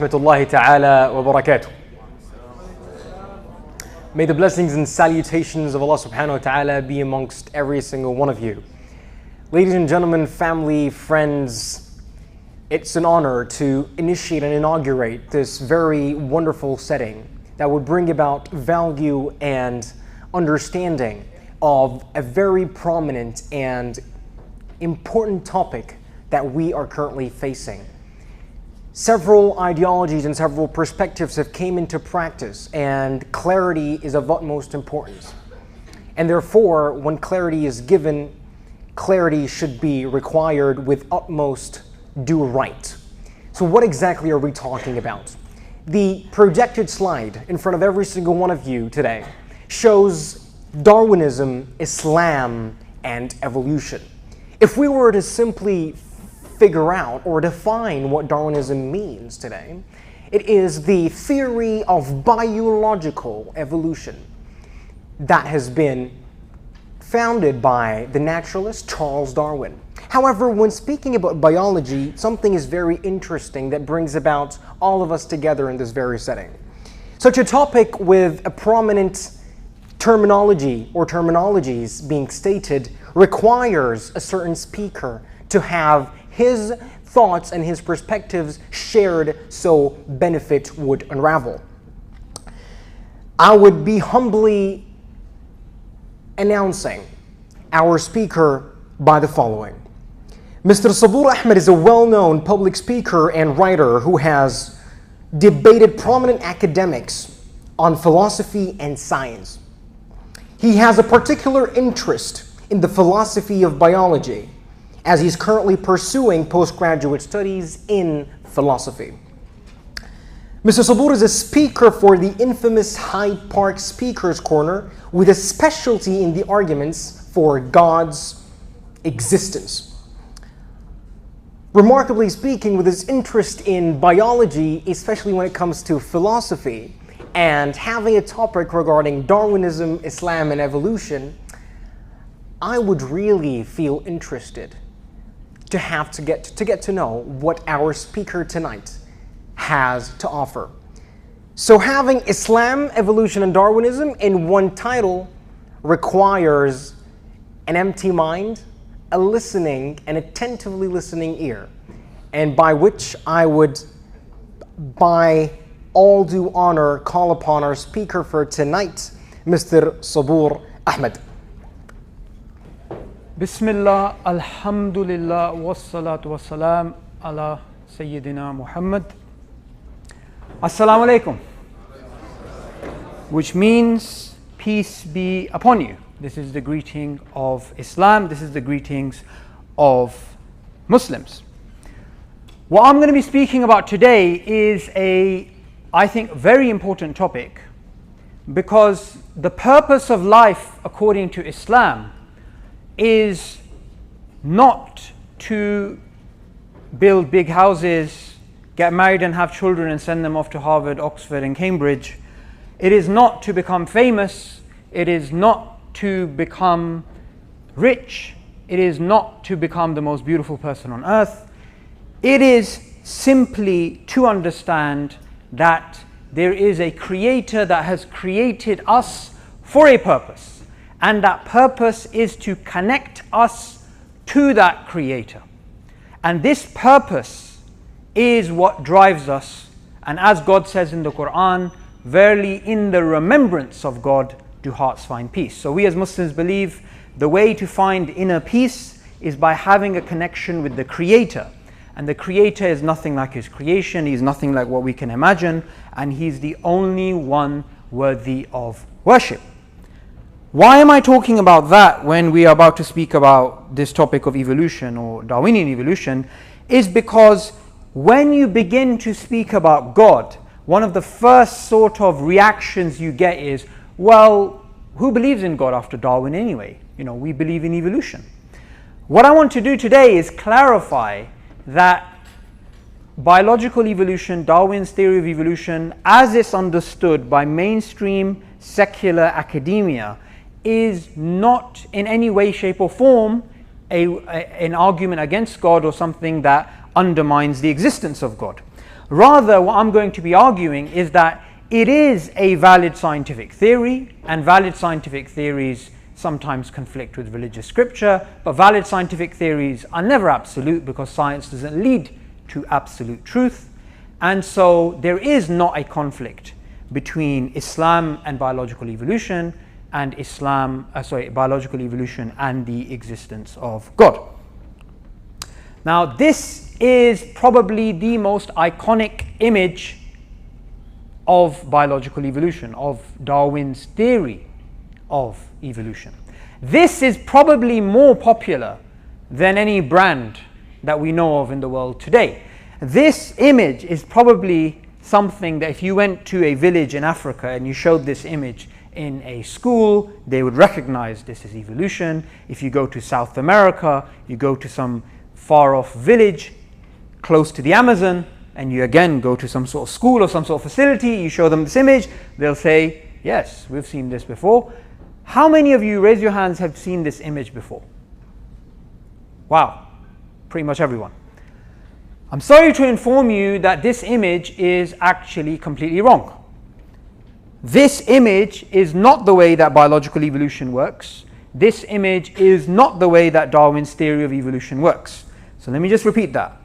rahmatullahi ta'ala wa barakatuh. May the blessings and salutations of Allah subhanahu wa ta'ala be amongst every single one of you. Ladies and gentlemen, family, friends, it's an honor to initiate and inaugurate this very wonderful setting that would bring about value and understanding of a very prominent and important topic that we are currently facing. Several ideologies and several perspectives have came into practice, and clarity is of utmost importance. And therefore, when clarity is given, clarity should be required with utmost due right. So what exactly are we talking about? The projected slide in front of every single one of you today shows Darwinism, Islam, and evolution. If we were to simply figure out or define what Darwinism means today, it is the theory of biological evolution that has been founded by the naturalist Charles Darwin. However, when speaking about biology, something is very interesting that brings about all of us together in this very setting. Such a topic with a prominent terminology or terminologies being stated requires a certain speaker to have his thoughts and his perspectives shared so benefit would unravel. I would be humbly announcing our speaker by the following. Mr. Suboor Ahmad is a well-known public speaker and writer who has debated prominent academics on philosophy and science. He has a particular interest in the philosophy of biology, as he's currently pursuing postgraduate studies in philosophy. Mr. Suboor is a speaker for the infamous Hyde Park Speakers Corner with a specialty in the arguments for God's existence. Remarkably speaking, with his interest in biology, especially when it comes to philosophy, and having a topic regarding Darwinism, Islam, and evolution, I would really feel interested to get to know what our speaker tonight has to offer. So having Islam, evolution, and Darwinism in one title requires an empty mind, a listening and attentively listening ear, and by which I would, by all due honor, call upon our speaker for tonight, Mr. Suboor Ahmad. Bismillah, alhamdulillah, wassalatu wassalam ala Sayyidina Muhammad. Assalamu alaikum, which means peace be upon you. This is the greeting of Islam. This is the greetings of Muslims. What I'm going to be speaking about today is I think, very important topic, because the purpose of life according to Islam is not to build big houses, get married and have children and send them off to Harvard, Oxford and Cambridge. It is not to become famous. It is not to become rich. It is not to become the most beautiful person on earth. It is simply to understand that there is a creator that has created us for a purpose. And that purpose is to connect us to that creator. And this purpose is what drives us. And as God says in the Quran, verily in the remembrance of God do hearts find peace. So we as Muslims believe the way to find inner peace is by having a connection with the creator. And the creator is nothing like his creation. He's nothing like what we can imagine. And he's the only one worthy of worship. Why am I talking about that when we are about to speak about this topic of evolution or Darwinian evolution? Is because when you begin to speak about God, one of the first sort of reactions you get is, well, who believes in God after Darwin anyway? You know, we believe in evolution. What I want to do today is clarify that biological evolution, Darwin's theory of evolution, as it's understood by mainstream secular academia, is not in any way, shape or form an argument against God or something that undermines the existence of God. Rather, what I'm going to be arguing is that it is a valid scientific theory, and valid scientific theories sometimes conflict with religious scripture, but valid scientific theories are never absolute because science doesn't lead to absolute truth. And so there is not a conflict between Islam and biological evolution, and biological evolution and the existence of God. Now, this is probably the most iconic image of biological evolution, of Darwin's theory of evolution. This is probably more popular than any brand that we know of in the world today. This image is probably something that if you went to a village in Africa and you showed this image in a school, they would recognize this is evolution. If you go to South America, you go to some far off village close to the Amazon, and you again go to some sort of school or some sort of facility, you show them this image, they'll say, yes, we've seen this before. How many of you, raise your hands, have seen this image before? Wow, pretty much everyone. I'm sorry to inform you that this image is actually completely wrong. This image is not the way that biological evolution works. This image is not the way that Darwin's theory of evolution works. So let me just repeat that.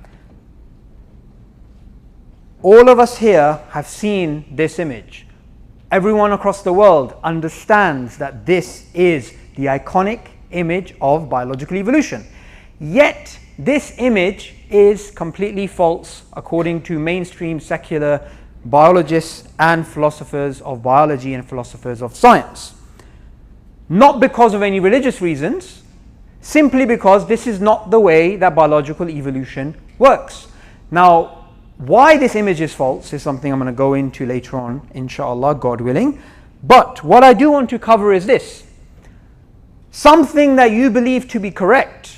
All of us here have seen this image. Everyone across the world understands that this is the iconic image of biological evolution. Yet, this image is completely false according to mainstream secular biologists and philosophers of biology and philosophers of science. Not because of any religious reasons, simply because this is not the way that biological evolution works. Now, why this image is false is something I'm going to go into later on, inshallah, God willing. But what I do want to cover is this. Something that you believe to be correct,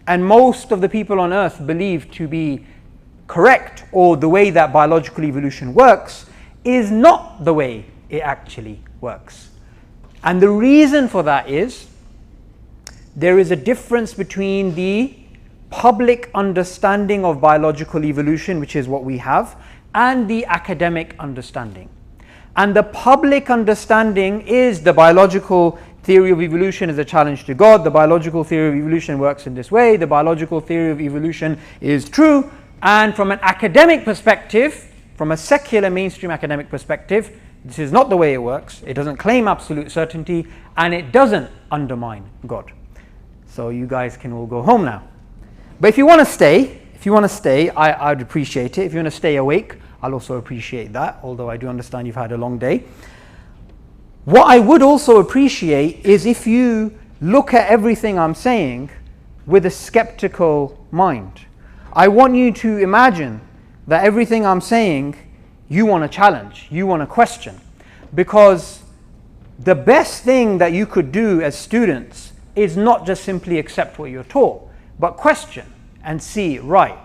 and most of the people on earth believe to be correct, or the way that biological evolution works, is not the way it actually works. And the reason for that is there is a difference between the public understanding of biological evolution, which is what we have, and the academic understanding. And the public understanding is the biological theory of evolution is a challenge to God. The biological theory of evolution works in this way. The biological theory of evolution is true. And from an academic perspective, from a secular mainstream academic perspective, this is not the way it works. It doesn't claim absolute certainty, and it doesn't undermine God. So you guys can all go home now. But if you want to stay, I'd appreciate it. If you want to stay awake, I'll also appreciate that, although I do understand you've had a long day. What I would also appreciate is if you look at everything I'm saying with a skeptical mind. I want you to imagine that everything I'm saying, you want to challenge, you want to question. Because the best thing that you could do as students is not just simply accept what you're taught, but question and see, right,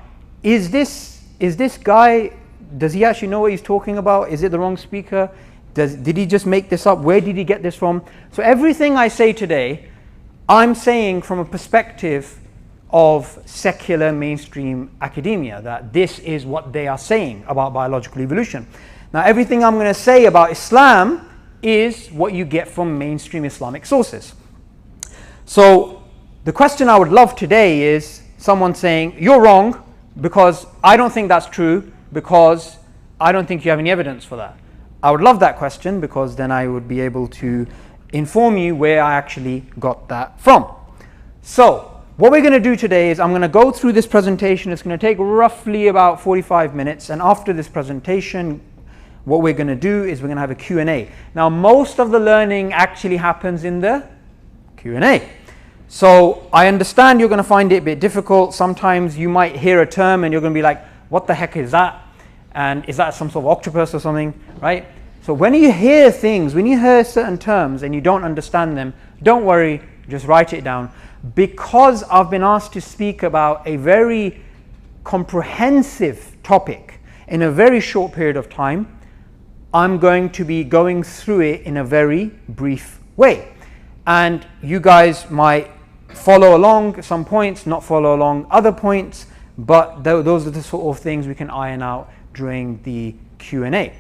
is this guy, does he actually know what he's talking about? Is it the wrong speaker? Did he just make this up? Where did he get this from? So everything I say today, I'm saying from a perspective of secular mainstream academia, that this is what they are saying about biological evolution. Now, everything I'm going to say about Islam is what you get from mainstream Islamic sources. So the question I would love today is someone saying, you're wrong because I don't think that's true, because I don't think you have any evidence for that. I would love that question, because then I would be able to inform you where I actually got that from. So what we're going to do today is I'm going to go through this presentation. It's going to take roughly about 45 minutes. And after this presentation, what we're going to do is we're going to have a Q&A. Now, most of the learning actually happens in the Q&A. So I understand you're going to find it a bit difficult. Sometimes you might hear a term and you're going to be like, what the heck is that? And is that some sort of octopus or something, right? So when you hear things, when you hear certain terms and you don't understand them, don't worry, just write it down. Because I've been asked to speak about a very comprehensive topic in a very short period of time, I'm going to be going through it in a very brief way. And you guys might follow along some points, not follow along other points, but those are the sort of things we can iron out during the Q&A.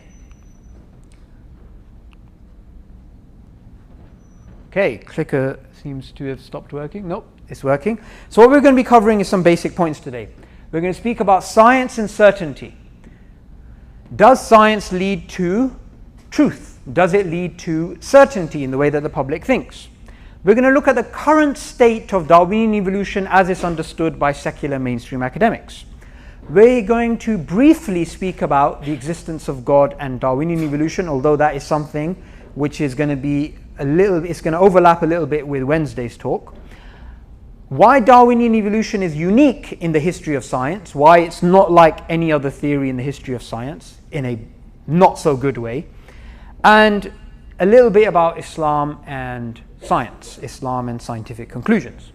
Okay, clicker seems to have stopped working. Nope, it's working. So what we're going to be covering is some basic points today. We're going to speak about science and certainty. Does science lead to truth? Does it lead to certainty in the way that the public thinks? We're going to look at the current state of Darwinian evolution as it's understood by secular mainstream academics. We're going to briefly speak about the existence of God and Darwinian evolution, although that is something which is going to be it's going to overlap a little bit with Wednesday's talk. Why Darwinian evolution is unique in the history of science, why it's not like any other theory in the history of science, in a not so good way, and a little bit about Islam and science, Islam and scientific conclusions.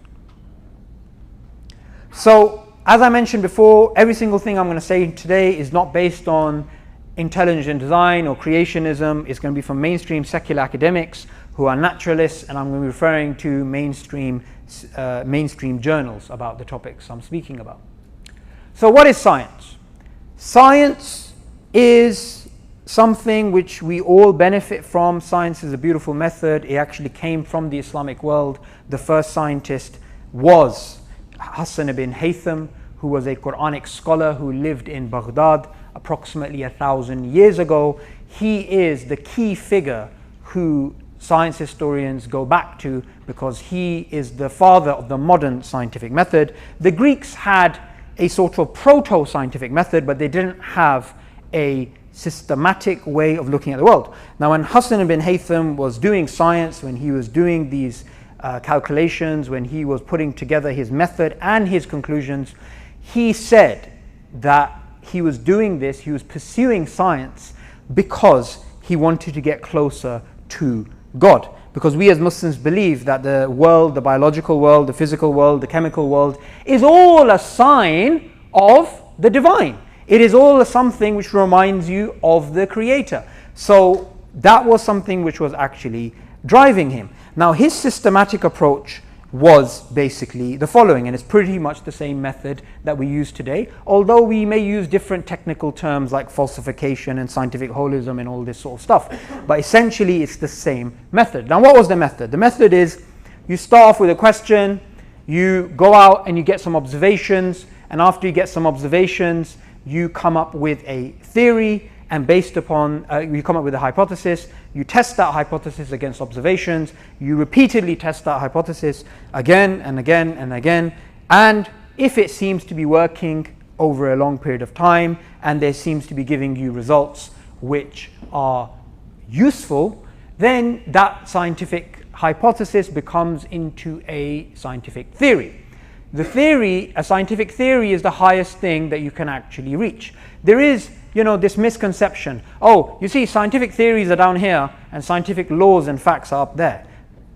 So, as I mentioned before, every single thing I'm going to say today is not based on intelligent design or creationism. It's going to be from mainstream secular academics who are naturalists, and I'm going to be referring to mainstream journals about the topics I'm speaking about. So what is science? Science is something which we all benefit from. Science is a beautiful method. It actually came from the Islamic world. The first scientist was Hassan ibn Haytham, who was a Quranic scholar who lived in Baghdad approximately 1,000 years ago. He is the key figure who science historians go back to because he is the father of the modern scientific method. The Greeks had a sort of proto-scientific method, but they didn't have a systematic way of looking at the world. Now, when Hassan ibn Haytham was doing science, when he was doing these calculations, when he was putting together his method and his conclusions, he said that he was doing this, he was pursuing science because he wanted to get closer to God. Because we as Muslims believe that the world, the biological world, the physical world, the chemical world is all a sign of the divine. It is all something which reminds you of the Creator. So that was something which was actually driving him. Now his systematic approach was basically the following, and it's pretty much the same method that we use today, although we may use different technical terms like falsification and scientific holism and all this sort of stuff, but essentially it's the same method. Now what was the method? The method is you start off with a question, you go out and you get some observations, and after you get some observations you come up with a theory, and based upon, you come up with a hypothesis, you test that hypothesis against observations, you repeatedly test that hypothesis again and again and again, and if it seems to be working over a long period of time, and there seems to be giving you results which are useful, then that scientific hypothesis becomes into a scientific theory. The theory, a scientific theory, is the highest thing that you can actually reach. There is, this misconception. Oh, you see, scientific theories are down here and scientific laws and facts are up there.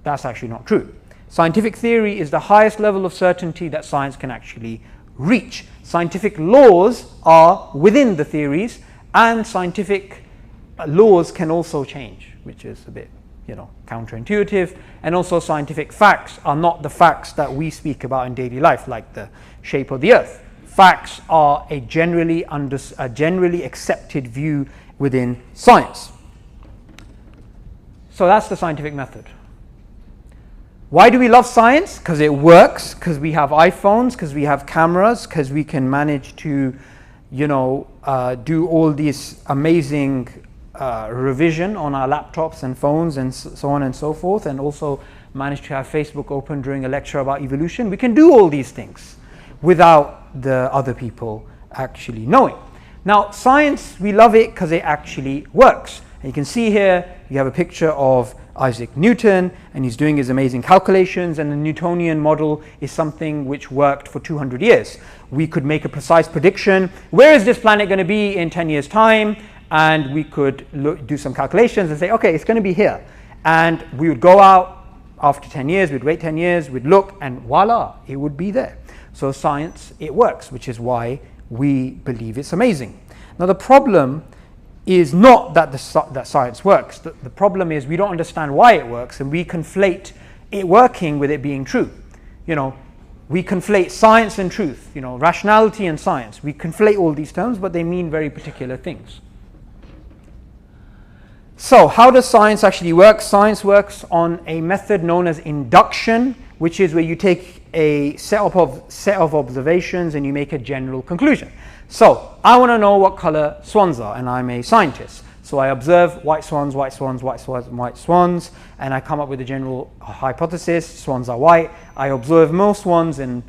That's actually not true. Scientific theory is the highest level of certainty that science can actually reach. Scientific laws are within the theories, and scientific laws can also change, which is a bit, counterintuitive. And also scientific facts are not the facts that we speak about in daily life, like the shape of the earth. Facts are a generally accepted view within science. So that's the scientific method. Why do we love science? Because it works, because we have iPhones, because we have cameras, because we can manage to, do all these amazing revision on our laptops and phones and so on and so forth, and also manage to have Facebook open during a lecture about evolution. We can do all these things without the other people actually knowing. Now, science, we love it because it actually works. And you can see here, you have a picture of Isaac Newton, and he's doing his amazing calculations, and the Newtonian model is something which worked for 200 years. We could make a precise prediction. Where is this planet going to be in 10 years' time? And we could do some calculations and say, okay, it's going to be here. And we would go out after 10 years, we'd wait 10 years, we'd look, and voila, it would be there. So science, it works, which is why we believe it's amazing. Now the problem is not that that science works. The problem is we don't understand why it works, and we conflate it working with it being true. we conflate science and truth, rationality and science. We conflate all these terms, but they mean very particular things. So how does science actually work? Science works on a method known as induction, which is where you take a set of observations and you make a general conclusion. So I want to know what color swans are, and I'm a scientist. So I observe white swans, white swans, white swans, white swans, and I come up with a general hypothesis. Swans are white. I observe more swans, and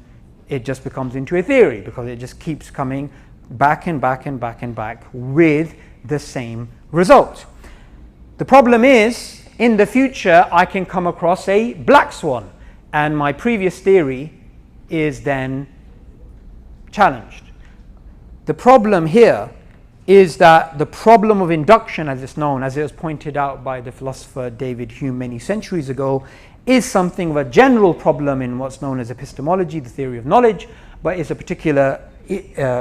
it just becomes into a theory because it just keeps coming back and back and back and back with the same result. The problem is, in the future, I can come across a black swan, and my previous theory is then challenged. The problem here is that the problem of induction, as it's known, as it was pointed out by the philosopher David Hume many centuries ago, is something of a general problem in what's known as epistemology, the theory of knowledge, but it's a particular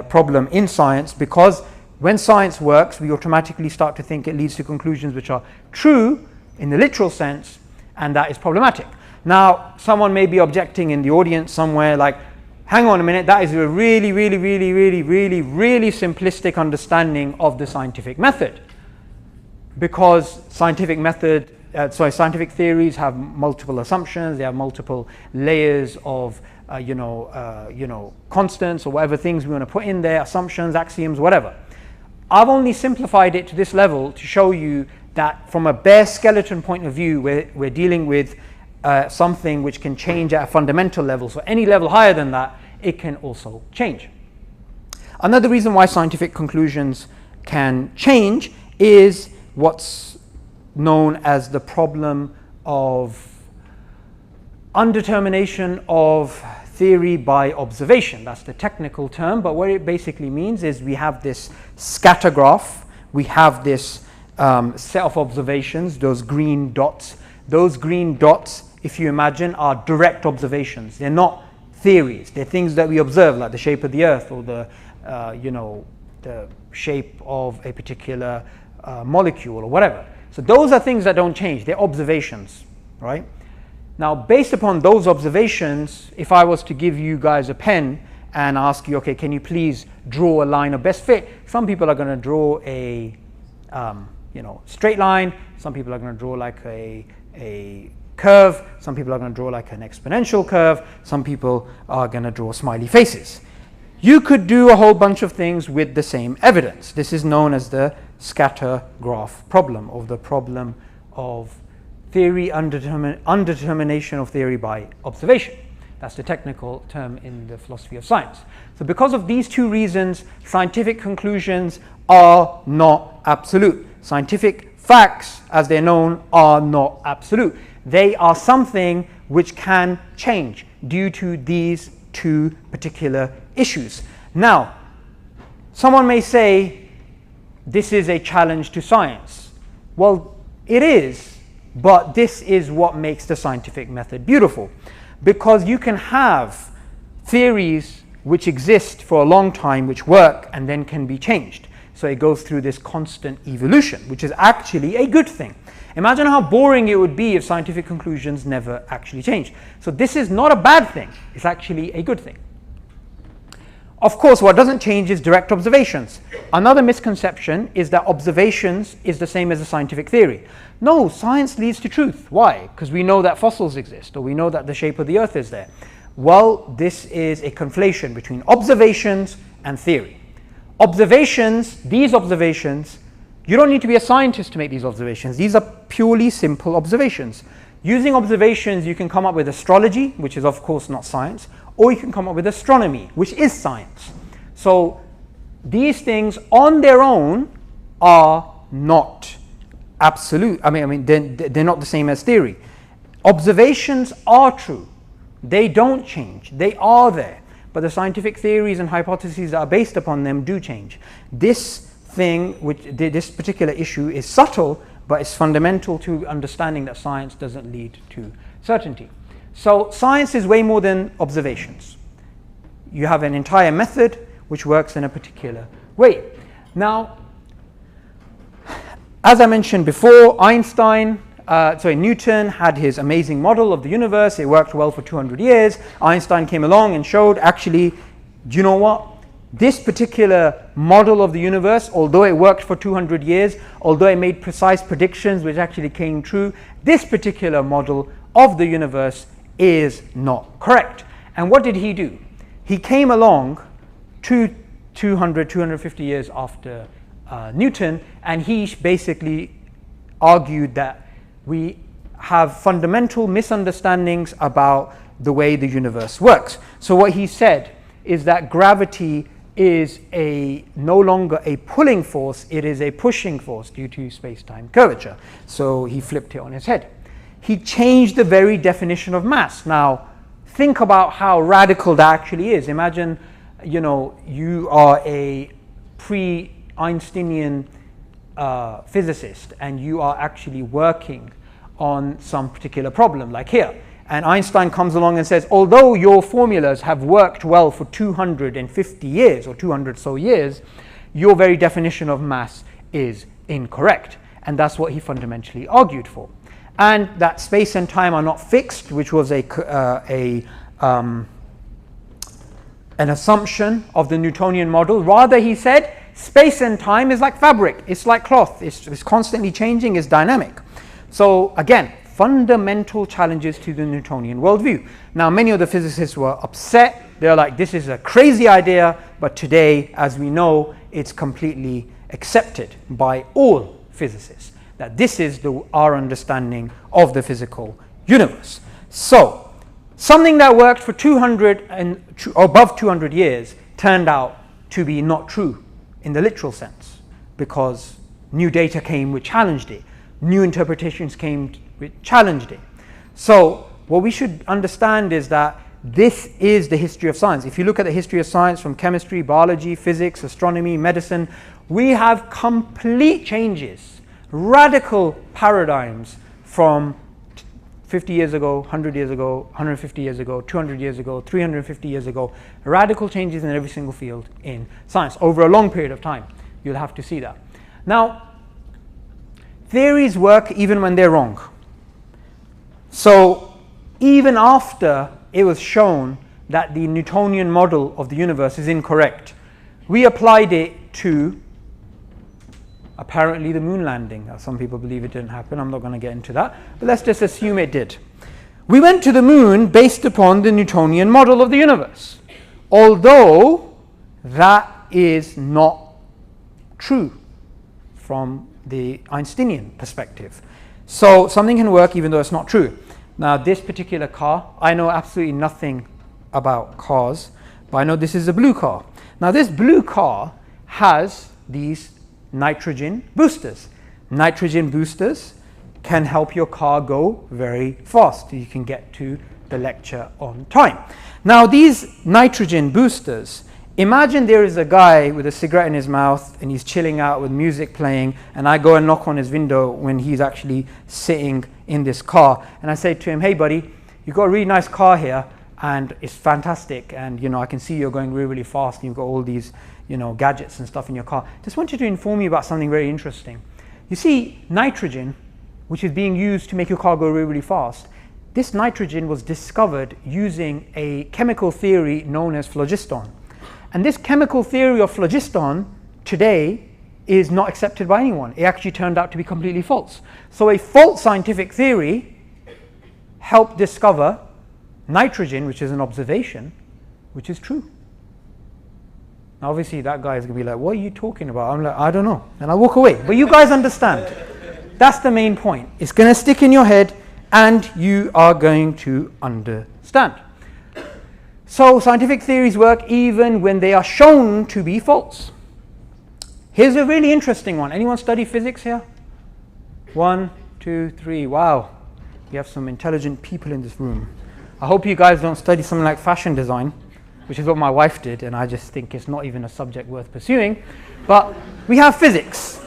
problem in science, because when science works, we automatically start to think it leads to conclusions which are true in the literal sense, and that is problematic. Now, someone may be objecting in the audience somewhere like, hang on a minute, that is a really simplistic understanding of the scientific method. Because scientific theories have multiple assumptions, they have multiple layers of constants or whatever things we want to put in there, assumptions, axioms, whatever. I've only simplified it to this level to show you that from a bare skeleton point of view, we're dealing with something which can change at a fundamental level. So any level higher than that, it can also change. Another reason why scientific conclusions can change is what's known as the problem of undetermination of theory by observation. That's the technical term, but what it basically means is we have this scatter graph, we have this set of observations, those green dots. Those green dots, if you imagine, are direct observations. They're not theories. They're things that we observe, like the shape of the earth or the shape of a particular molecule or whatever. So those are things that don't change. They're observations, right? Now, based upon those observations, if I was to give you guys a pen and ask you, okay, can you please draw a line of best fit? Some people are going to draw a straight line. Some people are going to draw like a curve. Some people are going to draw like an exponential curve. Some people are going to draw smiley faces. You could do a whole bunch of things with the same evidence. This is known as the scatter graph problem, or the problem of theory, undetermination of theory by observation. That's the technical term in the philosophy of science. So because of these two reasons, scientific conclusions are not absolute. Scientific facts, as they're known, are not absolute. They are something which can change due to these two particular issues. Now, someone may say, this is a challenge to science. Well, it is. But this is what makes the scientific method beautiful, because you can have theories which exist for a long time, which work and then can be changed. So it goes through this constant evolution, which is actually a good thing. Imagine how boring it would be if scientific conclusions never actually changed. So this is not a bad thing. It's actually a good thing. Of course, what doesn't change is direct observations. Another misconception is that observations is the same as a scientific theory. No, science leads to truth. Why? Because we know that fossils exist, or we know that the shape of the earth is there. Well, this is a conflation between observations and theory. These observations, you don't need to be a scientist to make these observations. These are purely simple observations. Using observations, you can come up with astrology, which is of course not science, or you can come up with astronomy, which is science. So these things on their own are not absolute. They're not the same as theory. Observations are true. They don't change. They are there. But the scientific theories and hypotheses that are based upon them do change. This particular issue is subtle, but it's fundamental to understanding that science doesn't lead to certainty. So science is way more than observations. You have an entire method which works in a particular way. Now, as I mentioned before, Einstein Newton had his amazing model of the universe. It worked well for 200 years. Einstein came along and showed, actually, do you know what? This particular model of the universe, although it worked for 200 years, although it made precise predictions which actually came true, this particular model of the universe is not correct. And what did he do? He came along 250 years after Newton, and he basically argued that we have fundamental misunderstandings about the way the universe works. So what he said is that gravity is no longer a pulling force, it is a pushing force due to space-time curvature. So he flipped it on his head. He changed the very definition of mass. Now, think about how radical that actually is. Imagine, you are a pre-Einsteinian physicist and you are actually working on some particular problem, like here. And Einstein comes along and says, although your formulas have worked well for 250 years or 200 so years, your very definition of mass is incorrect. And that's what he fundamentally argued for. And that space and time are not fixed, which was an assumption of the Newtonian model. Rather, he said, space and time is like fabric, it's like cloth, it's constantly changing, it's dynamic. So again, fundamental challenges to the Newtonian worldview. Now, many of the physicists were upset. They're like, this is a crazy idea, but today, as we know, it's completely accepted by all physicists, that this is our understanding of the physical universe. So, something that worked for 200 and above 200 years turned out to be not true in the literal sense, because new data came which challenged it. New interpretations came which challenged it. So what we should understand is that this is the history of science. If you look at the history of science from chemistry, biology, physics, astronomy, medicine, we have complete changes, radical paradigms from 50 years ago, 100 years ago, 150 years ago, 200 years ago, 350 years ago, radical changes in every single field in science over a long period of time. You'll have to see that. Now, theories work even when they're wrong. So even after it was shown that the Newtonian model of the universe is incorrect, we applied it to apparently the moon landing. Some people believe it didn't happen. I'm not going to get into that, but let's just assume it did. We went to the moon based upon the Newtonian model of the universe, although that is not true from the Einsteinian perspective. So something can work even though it's not true. Now, this particular car, I know absolutely nothing about cars, but I know this is a blue car. Now, this blue car has these nitrogen boosters. Nitrogen boosters can help your car go very fast. You can get to the lecture on time. Now, these nitrogen boosters, imagine there is a guy with a cigarette in his mouth and he's chilling out with music playing, and I go and knock on his window when he's actually sitting in this car, and I say to him, hey buddy, you've got a really nice car here and it's fantastic, and I can see you're going really, really fast and you've got all these gadgets and stuff in your car. Just wanted to inform you about something very interesting. You see, nitrogen, which is being used to make your car go really, really fast, this nitrogen was discovered using a chemical theory known as phlogiston. And this chemical theory of phlogiston today is not accepted by anyone. It actually turned out to be completely false. So a false scientific theory helped discover nitrogen, which is an observation, which is true. Now obviously that guy is going to be like, what are you talking about? I'm like, I don't know. And I walk away. But you guys understand. That's the main point. It's going to stick in your head and you are going to understand. So scientific theories work even when they are shown to be false. Here's a really interesting one. Anyone study physics here? 1, 2, 3. Wow. We have some intelligent people in this room. I hope you guys don't study something like fashion design, which is what my wife did, and I just think it's not even a subject worth pursuing. But we have physics,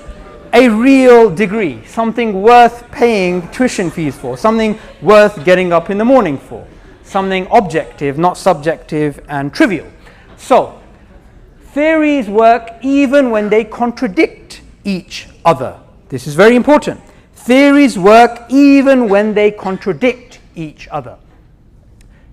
a real degree, something worth paying tuition fees for, something worth getting up in the morning for, something objective, not subjective and trivial. So, theories work even when they contradict each other. This is very important. Theories work even when they contradict each other.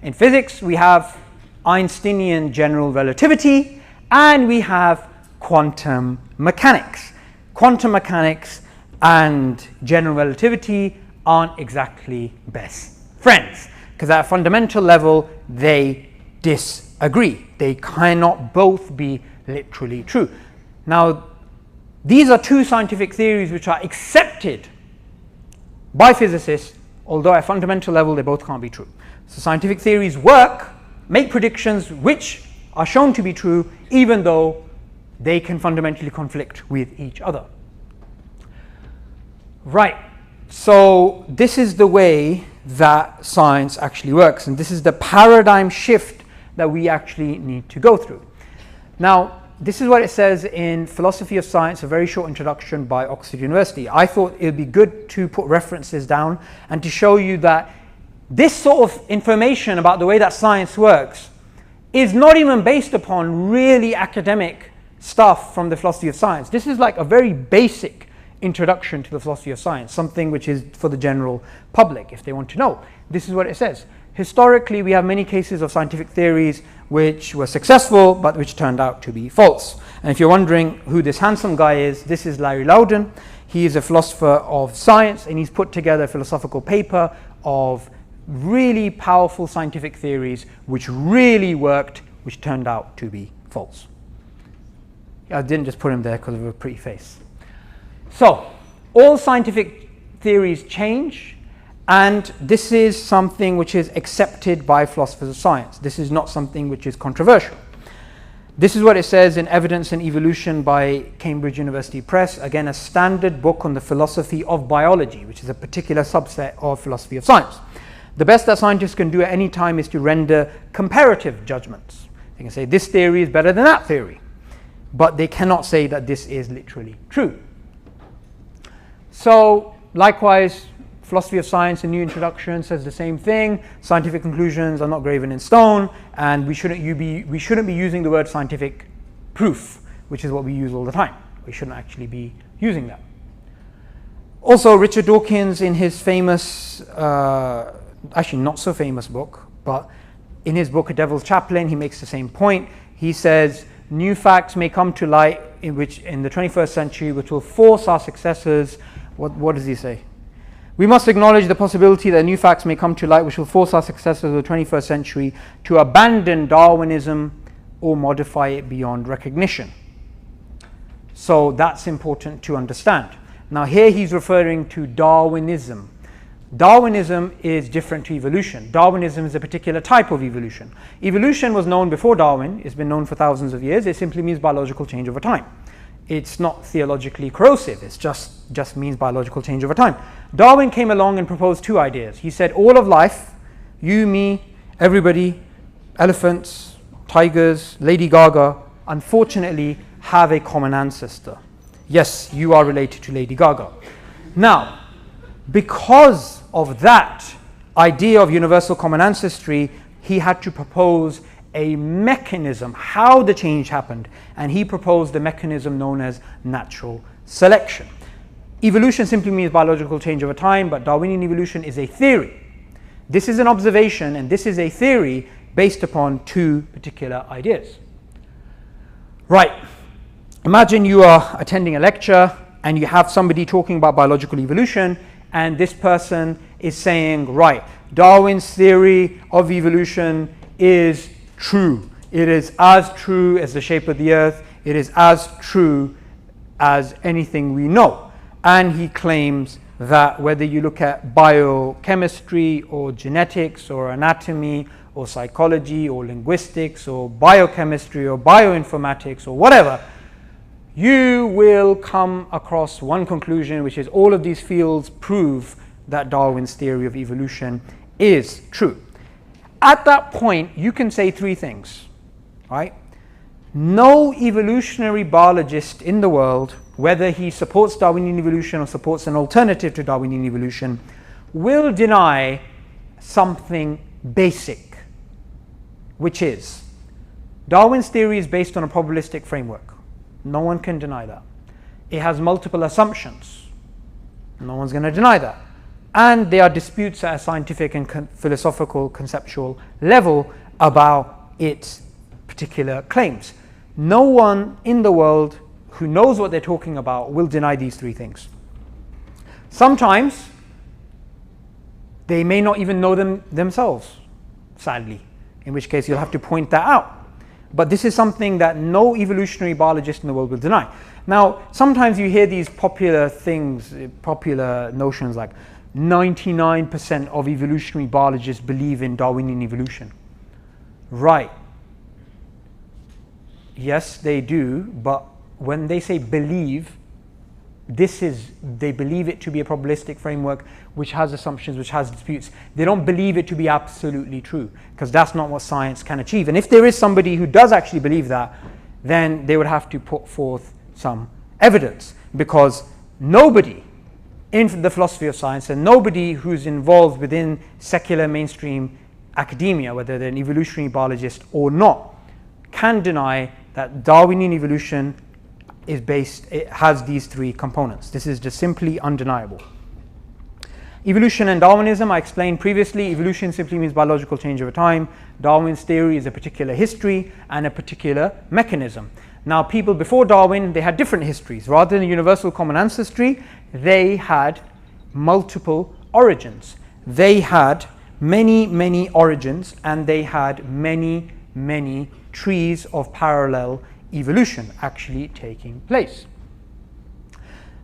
In physics, we have Einsteinian general relativity and we have quantum mechanics. Quantum mechanics and general relativity aren't exactly best friends because at a fundamental level they disagree. They cannot both be literally true. Now, these are two scientific theories which are accepted by physicists, although at a fundamental level they both can't be true. So scientific theories work, make predictions which are shown to be true even though they can fundamentally conflict with each other. Right, so this is the way that science actually works, and this is the paradigm shift that we actually need to go through. Now, this is what it says in Philosophy of Science, a very short introduction by Oxford University. I thought it would be good to put references down and to show you that this sort of information about the way that science works is not even based upon really academic stuff from the philosophy of science. This is like a very basic introduction to the philosophy of science, something which is for the general public if they want to know. This is what it says. Historically, we have many cases of scientific theories which were successful but which turned out to be false. And if you're wondering who this handsome guy is, this is Larry Loudon. He is a philosopher of science and he's put together a philosophical paper of really powerful scientific theories which really worked, which turned out to be false. I didn't just put him there because of a pretty face. So, all scientific theories change, and this is something which is accepted by philosophers of science. This is not something which is controversial. This is what it says in Evidence and Evolution by Cambridge University Press, again a standard book on the philosophy of biology, which is a particular subset of philosophy of science. The best that scientists can do at any time is to render comparative judgments. They can say this theory is better than that theory, but they cannot say that this is literally true. So, likewise, Philosophy of Science, a new introduction, says the same thing. Scientific conclusions are not graven in stone, and we shouldn't be using the word scientific proof, which is what we use all the time. We shouldn't actually be using that. Also, Richard Dawkins, in his famous, actually not so famous book, but in his book A Devil's Chaplain, he makes the same point. He says, new facts may come to light in the 21st century, which will force our successors. What does he say? We must acknowledge the possibility that new facts may come to light which will force our successors of the 21st century to abandon Darwinism or modify it beyond recognition. So that's important to understand. Now here he's referring to Darwinism. Darwinism is different to evolution. Darwinism is a particular type of evolution. Evolution was known before Darwin. It's been known for thousands of years. It simply means biological change over time. It's not theologically corrosive. It just means biological change over time. Darwin came along and proposed two ideas. He said all of life, you, me, everybody, elephants, tigers, Lady Gaga, unfortunately have a common ancestor. Yes, you are related to Lady Gaga. Now, because of that idea of universal common ancestry, he had to propose a mechanism, how the change happened, and he proposed a mechanism known as natural selection. Evolution simply means biological change over time, but Darwinian evolution is a theory. This is an observation and this is a theory based upon two particular ideas. Right, imagine you are attending a lecture and you have somebody talking about biological evolution, and this person is saying, right, Darwin's theory of evolution is true. It is as true as the shape of the earth. It is as true as anything we know. And he claims that whether you look at biochemistry or genetics or anatomy or psychology or linguistics or biochemistry or bioinformatics or whatever, you will come across one conclusion, which is all of these fields prove that Darwin's theory of evolution is true. At that point, you can say three things, right? No evolutionary biologist in the world, whether he supports Darwinian evolution or supports an alternative to Darwinian evolution, will deny something basic, which is Darwin's theory is based on a probabilistic framework. No one can deny that. It has multiple assumptions. No one's going to deny that. And there are disputes at a scientific and philosophical, conceptual level about its particular claims. No one in the world who knows what they're talking about will deny these three things. Sometimes they may not even know them themselves, sadly, in which case you'll have to point that out. But this is something that no evolutionary biologist in the world will deny. Now, sometimes you hear these popular things, popular notions like 99% of evolutionary biologists believe in Darwinian evolution. Right. Yes, they do, but when they say believe, they believe it to be a probabilistic framework which has assumptions, which has disputes. They don't believe it to be absolutely true, because that's not what science can achieve. And if there is somebody who does actually believe that, then they would have to put forth some evidence, because nobody in the philosophy of science and nobody who's involved within secular mainstream academia, whether they're an evolutionary biologist or not, can deny that Darwinian evolution is based, it has these three components. This is just simply undeniable. Evolution and Darwinism, I explained previously. Evolution simply means biological change over time. Darwin's theory is a particular history and a particular mechanism. Now, people before Darwin, they had different histories. Rather than a universal common ancestry, they had multiple origins. They had many origins, and they had many trees of parallel evolution actually taking place.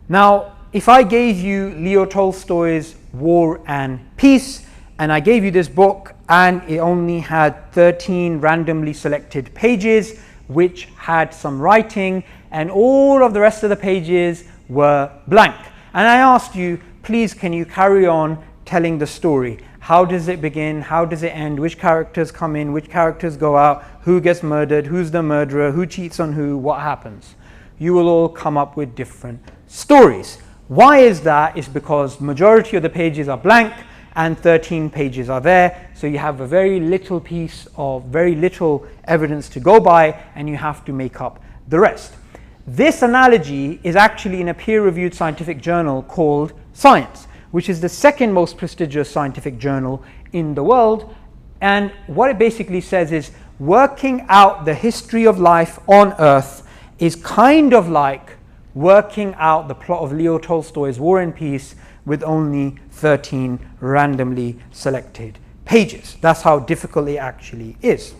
Now, if I gave you Leo Tolstoy's War and Peace, and I gave you this book, and it only had 13 randomly selected pages which had some writing, and all of the rest of the pages were blank, and I asked you, please, can you carry on telling the story? How does it begin? How does it end? Which characters come in? Which characters go out? Who gets murdered? Who's the murderer? Who cheats on who? What happens? You will all come up with different stories. Why is that? It's because majority of the pages are blank and 13 pages are there. So you have a very little piece of very little evidence to go by, and you have to make up the rest. This analogy is actually in a peer-reviewed scientific journal called Science, which is the second most prestigious scientific journal in the world. And what it basically says is working out the history of life on Earth is kind of like working out the plot of Leo Tolstoy's War and Peace with only 13 randomly selected pages. That's how difficult it actually is.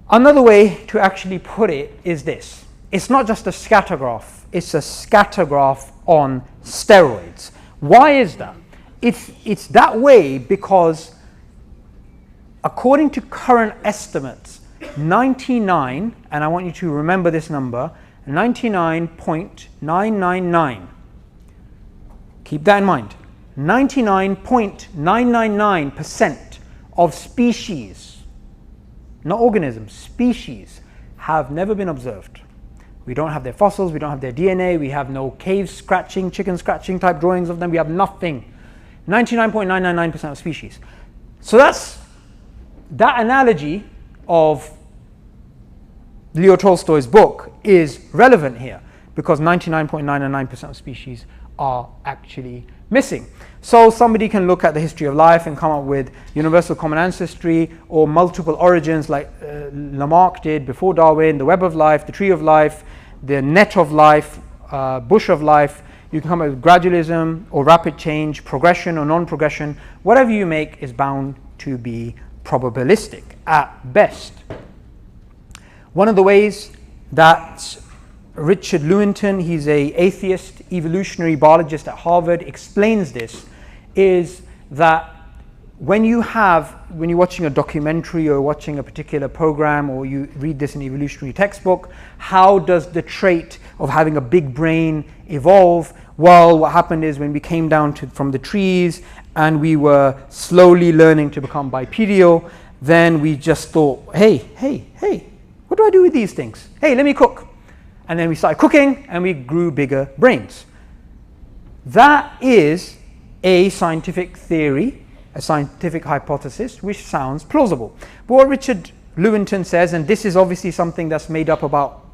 Another way to actually put it is this. It's not just a scattergraph, it's a scattergraph on steroids. Why is that? It's that way because according to current estimates, 99, and I want you to remember this number, 99.999, keep that in mind, 99.999% of species, not organisms, species, have never been observed. We don't have their fossils, we don't have their DNA, we have no cave scratching, chicken scratching type drawings of them, we have nothing. 99.999% of species. So that analogy of Leo Tolstoy's book is relevant here because 99.999% of species are actually missing. So somebody can look at the history of life and come up with universal common ancestry or multiple origins like Lamarck did before Darwin, the web of life, the tree of life, the net of life, bush of life. You can come up with gradualism or rapid change, progression or non-progression. Whatever you make is bound to be probabilistic at best. One of the ways that Richard Lewontin, he's an atheist evolutionary biologist at Harvard, explains this is that when you're watching a documentary or watching a particular program or you read this in an evolutionary textbook, how does the trait of having a big brain evolve? Well, what happened is when we came down from the trees and we were slowly learning to become bipedal, then we just thought, hey, what do I do with these things? Hey, let me cook. And then we started cooking and we grew bigger brains. That is a scientific theory, a scientific hypothesis, which sounds plausible. But what Richard Lewontin says, and this is obviously something that's made up about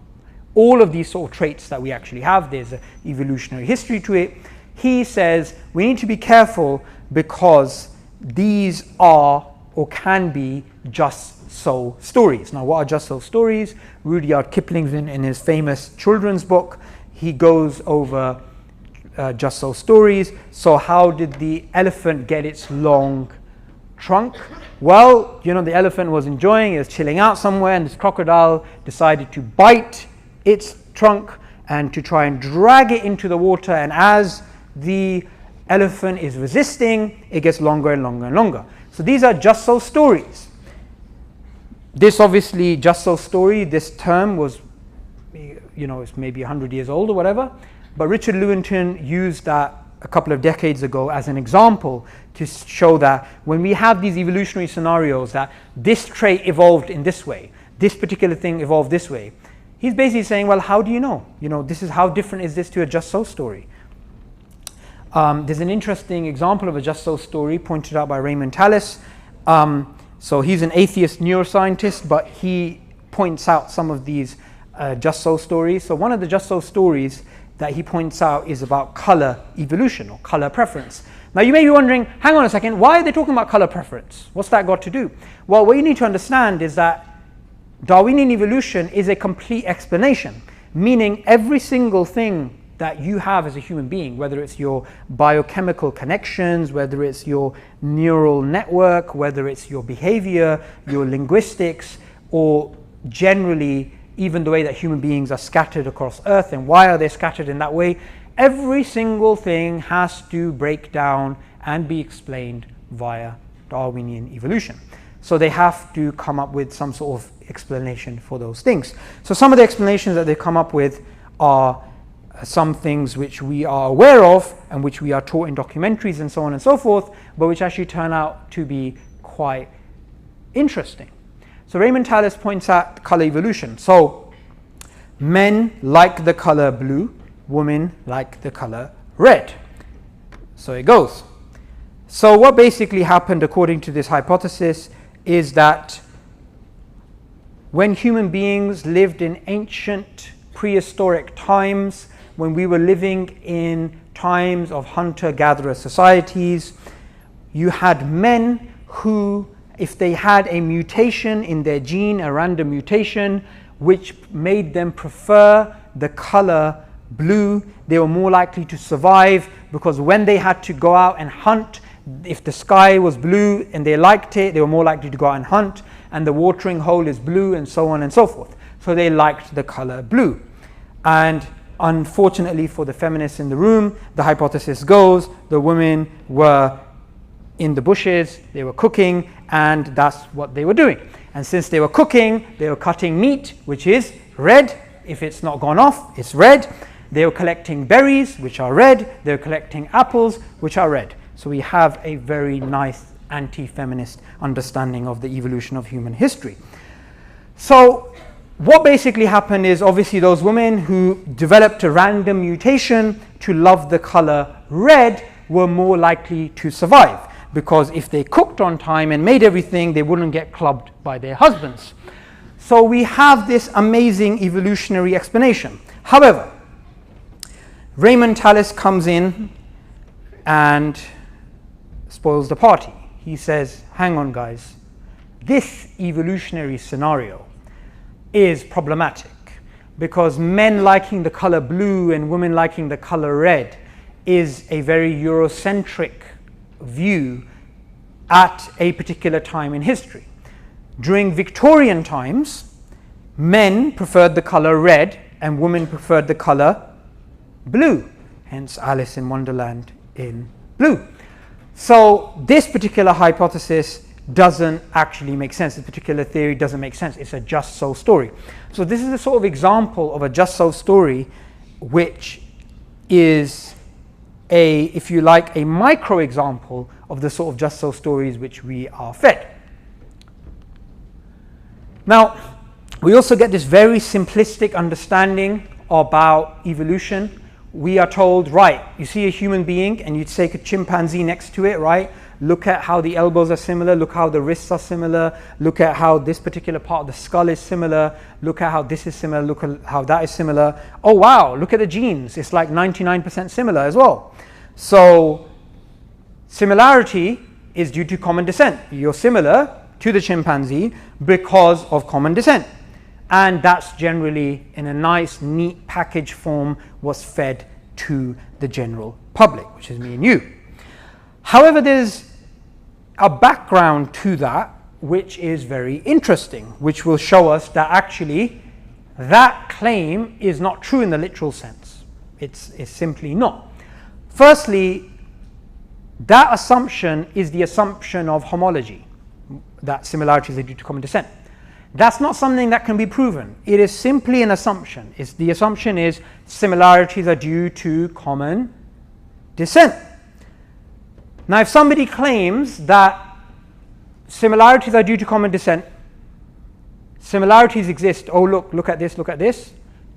all of these sort of traits that we actually have, there's an evolutionary history to it. he says we need to be careful because these are or can be just so stories. Now, what are just so stories? Rudyard Kipling, in his famous children's book, he goes over just so stories. So how did the elephant get its long trunk? Well, you know, the elephant was enjoying, it was chilling out somewhere, and this crocodile decided to bite its trunk and to try and drag it into the water, and as the elephant is resisting, it gets longer and longer and longer. So these are just so stories. This obviously, just so story, this term was, you know, it's maybe 100 years old or whatever, but Richard Lewontin used that a couple of decades ago as an example to show that when we have these evolutionary scenarios that this trait evolved in this way, this particular thing evolved this way, he's basically saying, well, how do you know? You know, this is how different is this to a just so story? There's an interesting example of a just so story pointed out by Raymond Tallis. So he's an atheist neuroscientist, but he points out some of these just so stories. So one of the just so stories that he points out is about color evolution or color preference. Now you may be wondering, hang on a second, why are they talking about color preference? What's that got to do? Well, what you need to understand is that Darwinian evolution is a complete explanation, meaning every single thing that you have as a human being, whether it's your biochemical connections, whether it's your neural network, whether it's your behavior, your linguistics, or generally even the way that human beings are scattered across Earth and why are they scattered in that way, every single thing has to break down and be explained via Darwinian evolution. So they have to come up with some sort of explanation for those things. So some of the explanations that they come up with are some things which we are aware of and which we are taught in documentaries and so on and so forth, but which actually turn out to be quite interesting. So Raymond Tallis points out color evolution. So men like the color blue, women like the color red. So it goes. So what basically happened according to this hypothesis is that when human beings lived in ancient prehistoric times, when we were living in times of hunter-gatherer societies, you had men who, if they had a mutation in their gene, a random mutation, which made them prefer the color blue, they were more likely to survive, because when they had to go out and hunt, if the sky was blue and they liked it, they were more likely to go out and hunt, and the watering hole is blue, and so on and so forth. So they liked the color blue. And unfortunately for the feminists in the room, the hypothesis goes the women were in the bushes, they were cooking, and that's what they were doing. And since they were cooking, they were cutting meat, which is red. If it's not gone off, it's red. They were collecting berries, which are red. They were collecting apples, which are red. So we have a very nice anti-feminist understanding of the evolution of human history. So what basically happened is, obviously those women who developed a random mutation to love the color red were more likely to survive, because if they cooked on time and made everything, they wouldn't get clubbed by their husbands. So we have this amazing evolutionary explanation. However, Raymond Tallis comes in and spoils the party. He says, hang on guys, this evolutionary scenario is problematic, because men liking the color blue and women liking the color red is a very Eurocentric view at a particular time in history. During Victorian times, men preferred the color red and women preferred the color blue, hence Alice in Wonderland in blue. So this particular hypothesis doesn't actually make sense. This particular theory doesn't make sense. It's a just so story. So this is a sort of example of a just so story, which is a, if you like, a micro example of the sort of just so stories which we are fed. Now, we also get this very simplistic understanding about evolution. We are told, right, you see a human being and you take a chimpanzee next to it, right? Look at how the elbows are similar, look how the wrists are similar, look at how this particular part of the skull is similar, look at how this is similar, look at how that is similar. Oh wow, look at the genes, it's like 99% similar as well. So similarity is due to common descent. You're similar to the chimpanzee because of common descent. And that's generally, in a nice, neat package form, was fed to the general public, which is me and you. However, there's a background to that which is very interesting, which will show us that actually that claim is not true in the literal sense. It's simply not. Firstly, that assumption is the assumption of homology, that similarities are due to common descent. That's not something that can be proven. It is simply an assumption. The assumption is similarities are due to common descent. Now, if somebody claims that similarities are due to common descent, similarities exist, oh look at this,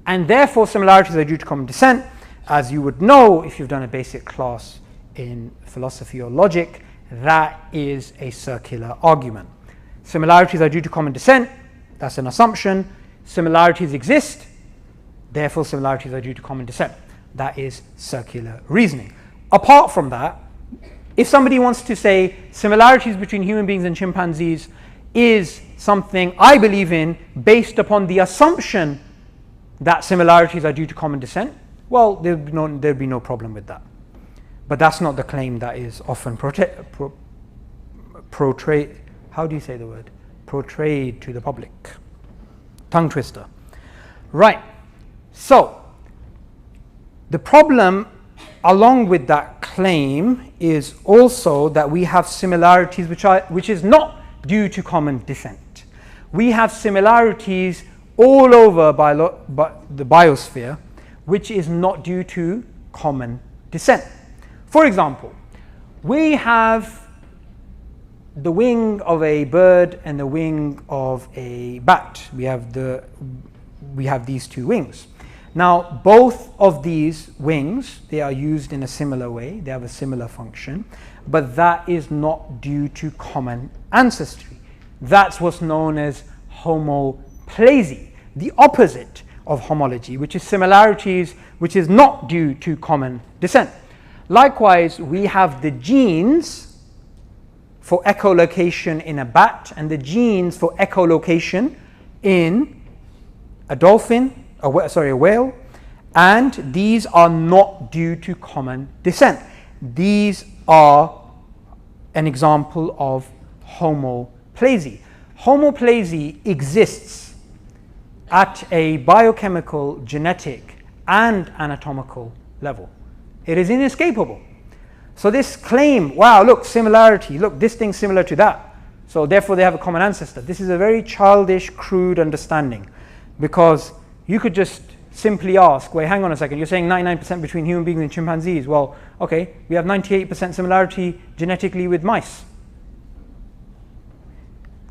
and therefore similarities are due to common descent, as you would know if you've done a basic class in philosophy or logic, that is a circular argument. Similarities are due to common descent, that's an assumption. Similarities exist, therefore similarities are due to common descent. That is circular reasoning. Apart from that, if somebody wants to say similarities between human beings and chimpanzees is something I believe in based upon the assumption that similarities are due to common descent, well, there'd be no problem with that. But that's not the claim that is often portrayed, how do you say the word? Portrayed to the public. Tongue twister. Right. So, the problem along with that claim is also that we have similarities which is not due to common descent. We have similarities all over the biosphere which is not due to common descent. For example, we have the wing of a bird and the wing of a bat. We have these two wings. Now, both of these wings, they are used in a similar way, they have a similar function, but that is not due to common ancestry. That's what's known as homoplasy, the opposite of homology, which is similarities which is not due to common descent. Likewise, we have the genes for echolocation in a bat and the genes for echolocation in a dolphin, a whale, and these are not due to common descent. These are an example of homoplasy. Homoplasy exists at a biochemical, genetic, and anatomical level. It is inescapable. So this claim, wow, look, similarity, look, this thing's similar to that, so therefore they have a common ancestor. This is a very childish, crude understanding, because you could just simply ask, wait, hang on a second, you're saying 99% between human beings and chimpanzees. Well, okay, we have 98% similarity genetically with mice.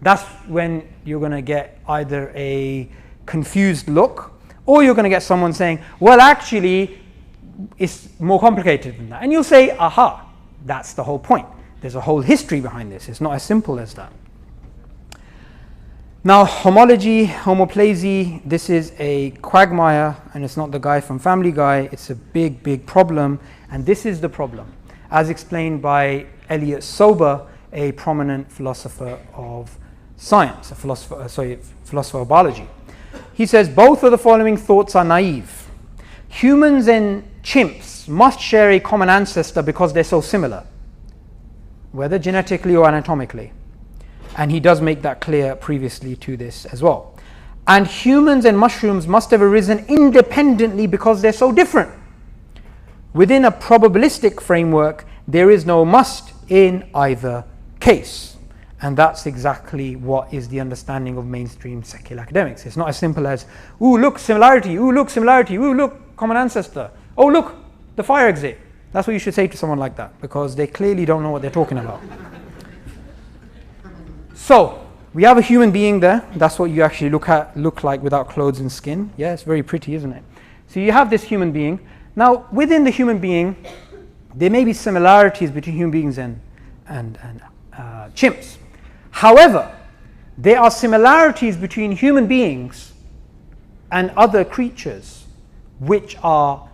That's when you're going to get either a confused look, or you're going to get someone saying, well, actually, it's more complicated than that. And you'll say, aha, that's the whole point. There's a whole history behind this. It's not as simple as that. Now, homology, homoplasy, this is a quagmire, and it's not the guy from Family Guy. It's a big, big problem, and this is the problem, as explained by Elliot Sober, a prominent philosopher of science, a philosopher of biology. He says, both of the following thoughts are naive. Humans and chimps must share a common ancestor because they're so similar, whether genetically or anatomically. And he does make that clear previously to this as well. And humans and mushrooms must have arisen independently because they're so different. Within a probabilistic framework, there is no must in either case. And that's exactly what is the understanding of mainstream secular academics. It's not as simple as, ooh, look, similarity, ooh, look, similarity, ooh, look, common ancestor, oh, look, the fire exit. That's what you should say to someone like that, because they clearly don't know what they're talking about. So, we have a human being there. That's what you actually look like without clothes and skin. Yeah, it's very pretty, isn't it? So you have this human being. Now, within the human being, there may be similarities between human beings and chimps. However, there are similarities between human beings and other creatures which are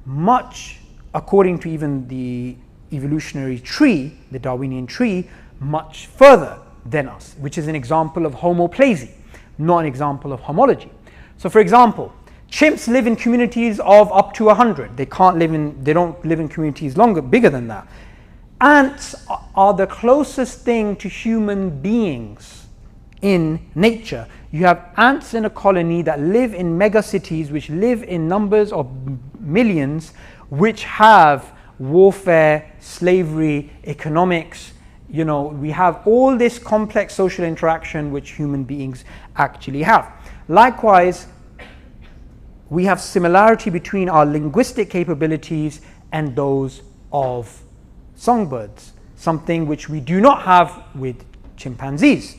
much according to even the evolutionary tree, the Darwinian tree, much further than us, which is an example of homoplasy, not an example of homology. So for example, chimps live in communities of up to 100. They don't live in communities bigger than that. Ants are the closest thing to human beings in nature. You have ants in a colony that live in mega cities, which live in numbers of millions, which have warfare, slavery, economics. You know, we have all this complex social interaction which human beings actually have. Likewise, we have similarity between our linguistic capabilities and those of songbirds, something which we do not have with chimpanzees.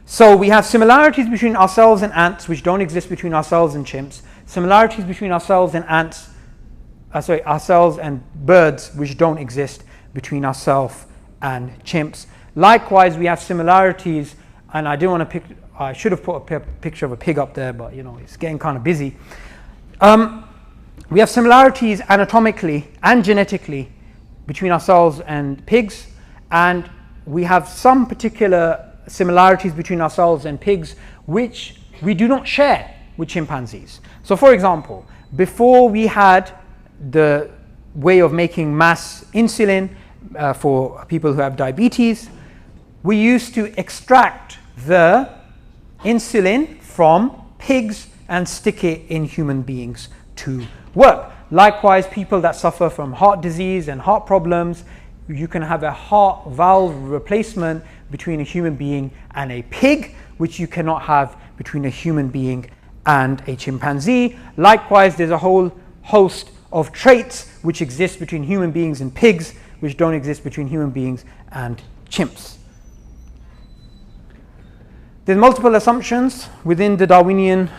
So we have similarities between ourselves and ants, which don't exist between ourselves and chimps. Similarities between ourselves and ourselves and birds, which don't exist between ourselves and chimps. Likewise, we have similarities, and I should have put a picture of a pig up there, but you know, it's getting kind of busy. We have similarities anatomically and genetically between ourselves and pigs, and we have some particular similarities between ourselves and pigs which we do not share with chimpanzees. So for example, before we had the way of making mass insulin for people who have diabetes, we used to extract the insulin from pigs and stick it in human beings to work. Likewise, people that suffer from heart disease and heart problems, you can have a heart valve replacement between a human being and a pig, which you cannot have between a human being and a chimpanzee. Likewise, there's a whole host of traits which exist between human beings and pigs, which don't exist between human beings and chimps. There's multiple assumptions within the Darwinian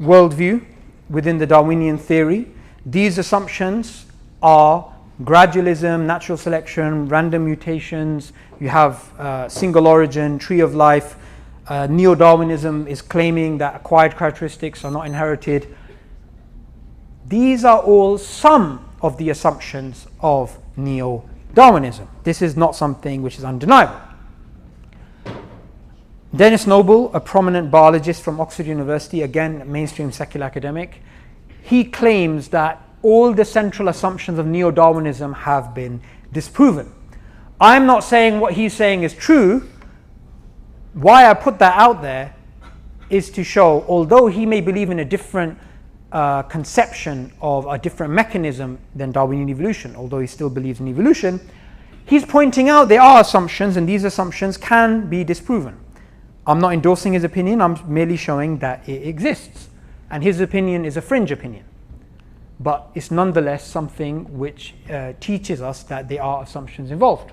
worldview, within the Darwinian theory. These assumptions are gradualism, natural selection, random mutations. You have single origin, tree of life. Neo-Darwinism is claiming that acquired characteristics are not inherited. These are all some of the assumptions of Neo-Darwinism. This is not something which is undeniable. Dennis Noble, a prominent biologist from Oxford University, again a mainstream secular academic, he claims that all the central assumptions of Neo-Darwinism have been disproven. I'm not saying what he's saying is true. Why I put that out there is to show, although he may believe in a different conception of a different mechanism than Darwinian evolution, although he still believes in evolution, he's pointing out there are assumptions and these assumptions can be disproven. I'm not endorsing his opinion, I'm merely showing that it exists. And his opinion is a fringe opinion. But it's nonetheless something which teaches us that there are assumptions involved.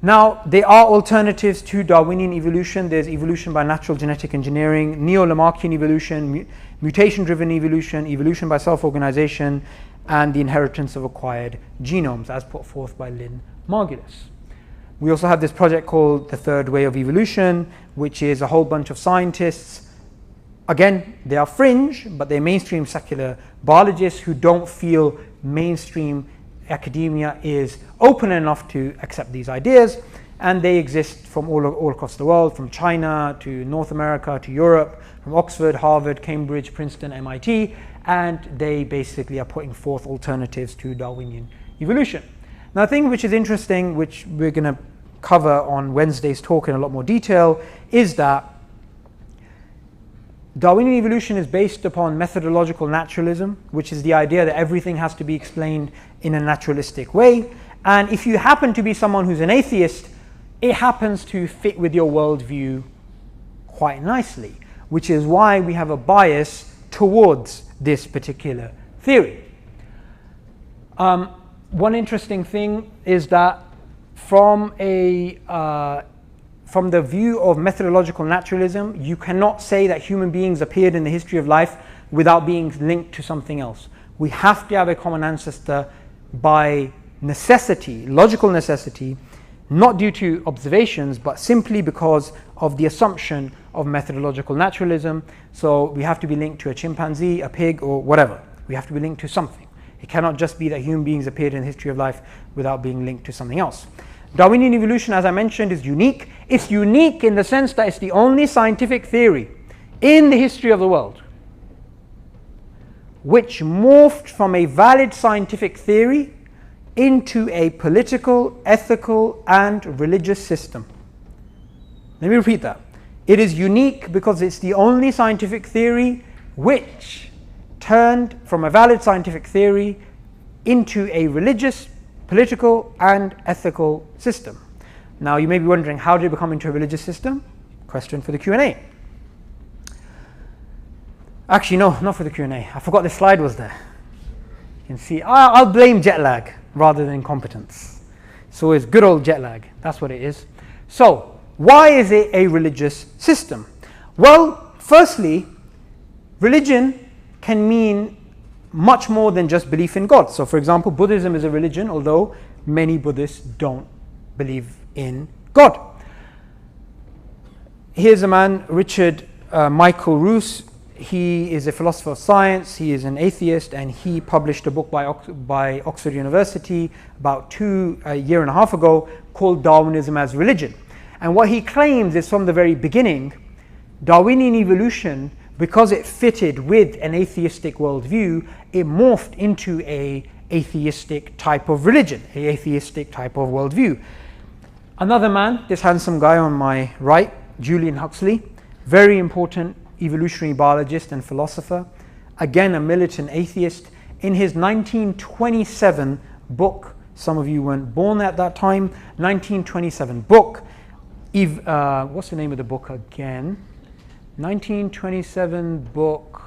Now, there are alternatives to Darwinian evolution. There's evolution by natural genetic engineering, neo-Lamarckian evolution, mutation-driven evolution, evolution by self-organization, and the inheritance of acquired genomes, as put forth by Lynn Margulis. We also have this project called the Third Way of Evolution, which is a whole bunch of scientists. Again, they are fringe, but they're mainstream secular biologists who don't feel mainstream academia is open enough to accept these ideas, and they exist from all across the world, from China to North America to Europe, from Oxford, Harvard, Cambridge, Princeton, MIT, and they basically are putting forth alternatives to Darwinian evolution. Now, a thing which is interesting, which we're going to cover on Wednesday's talk in a lot more detail, is that Darwinian evolution is based upon methodological naturalism, which is the idea that everything has to be explained in a naturalistic way. And if you happen to be someone who's an atheist, it happens to fit with your worldview quite nicely, which is why we have a bias towards this particular theory. One interesting thing is that from the view of methodological naturalism, you cannot say that human beings appeared in the history of life without being linked to something else. We have to have a common ancestor by necessity, logical necessity, not due to observations, but simply because of the assumption of methodological naturalism. So we have to be linked to a chimpanzee, a pig, or whatever. We have to be linked to something. It cannot just be that human beings appeared in the history of life without being linked to something else. Darwinian evolution, as I mentioned, is unique. It's unique in the sense that it's the only scientific theory in the history of the world which morphed from a valid scientific theory into a political, ethical, and religious system. Let me repeat that. It is unique because it's the only scientific theory which turned from a valid scientific theory into a religious, political, and ethical system. Now you may be wondering, how did it become into a religious system? Question for the Q&A. Actually, no, not for the Q&A. I forgot this slide was there. You can see, I'll blame jet lag rather than incompetence. So it's good old jet lag. That's what it is. So why is it a religious system? Well, firstly, religion can mean much more than just belief in God. So for example, Buddhism is a religion, although many Buddhists don't believe in God. Here's a man, Richard Michael Roos. He is a philosopher of science, he is an atheist, and he published a book by Oxford University about a year and a half ago called Darwinism as Religion. And what he claims is, from the very beginning, Darwinian evolution, because it fitted with an atheistic worldview, it morphed into an atheistic type of religion, an atheistic type of worldview. Another man, this handsome guy on my right, Julian Huxley, very important evolutionary biologist and philosopher, again a militant atheist. In his 1927 book, some of you weren't born at that time, 1927 book, what's the name of the book again? 1927 book,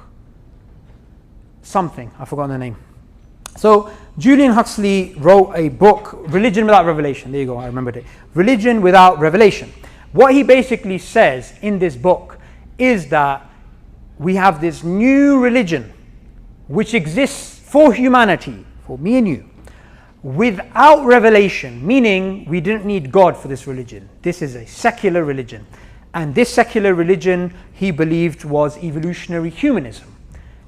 something, I've forgotten the name. So Julian Huxley wrote a book, Religion Without Revelation. There you go, I remembered it. Religion Without Revelation. What he basically says in this book is that we have this new religion which exists for humanity, for me and you, without revelation, meaning we didn't need God for this religion. This is a secular religion. And this secular religion, he believed, was evolutionary humanism.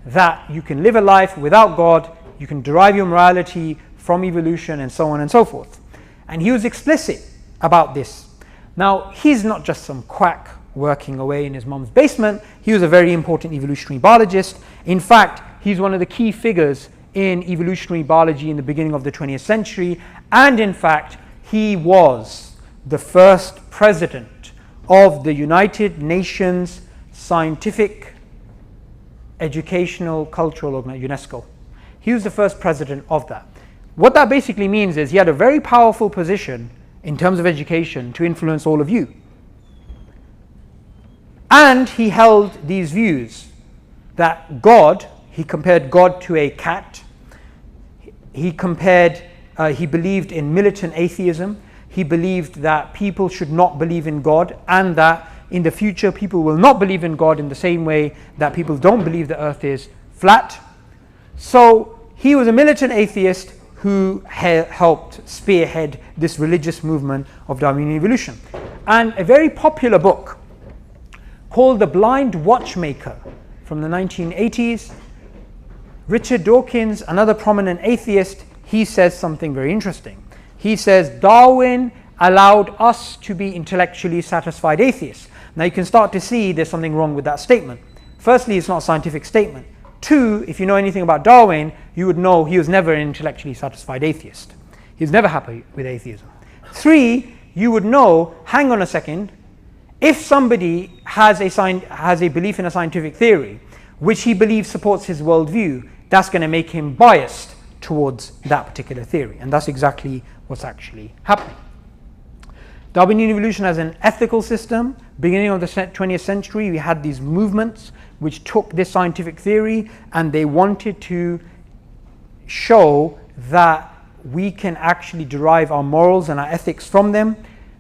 That you can live a life without God, you can derive your morality from evolution, and so on and so forth. And he was explicit about this. Now, he's not just some quack working away in his mum's basement. He was a very important evolutionary biologist. In fact, he's one of the key figures in evolutionary biology in the beginning of the 20th century. And in fact, he was the first president of the United Nations Scientific, Educational, Cultural Organization, UNESCO. He was the first president of that. What that basically means is he had a very powerful position in terms of education to influence all of you. And he held these views that God, he compared God to a cat. He believed in militant atheism. He believed that people should not believe in God, and that in the future people will not believe in God in the same way that people don't believe the earth is flat. So he was a militant atheist who helped spearhead this religious movement of Darwinian evolution. And a very popular book called The Blind Watchmaker from the 1980s, Richard Dawkins, another prominent atheist, he says something very interesting. He says Darwin allowed us to be intellectually satisfied atheists. Now you can start to see there's something wrong with that statement. Firstly, it's not a scientific statement. Two, if you know anything about Darwin, you would know he was never an intellectually satisfied atheist. He was never happy with atheism. Three, you would know, hang on a second, if somebody has a belief in a scientific theory, which he believes supports his worldview, that's going to make him biased towards that particular theory. And that's exactly what's actually happening. Darwinian evolution as an ethical system, beginning of the 20th century, we had these movements which took this scientific theory and they wanted to show that we can actually derive our morals and our ethics from them.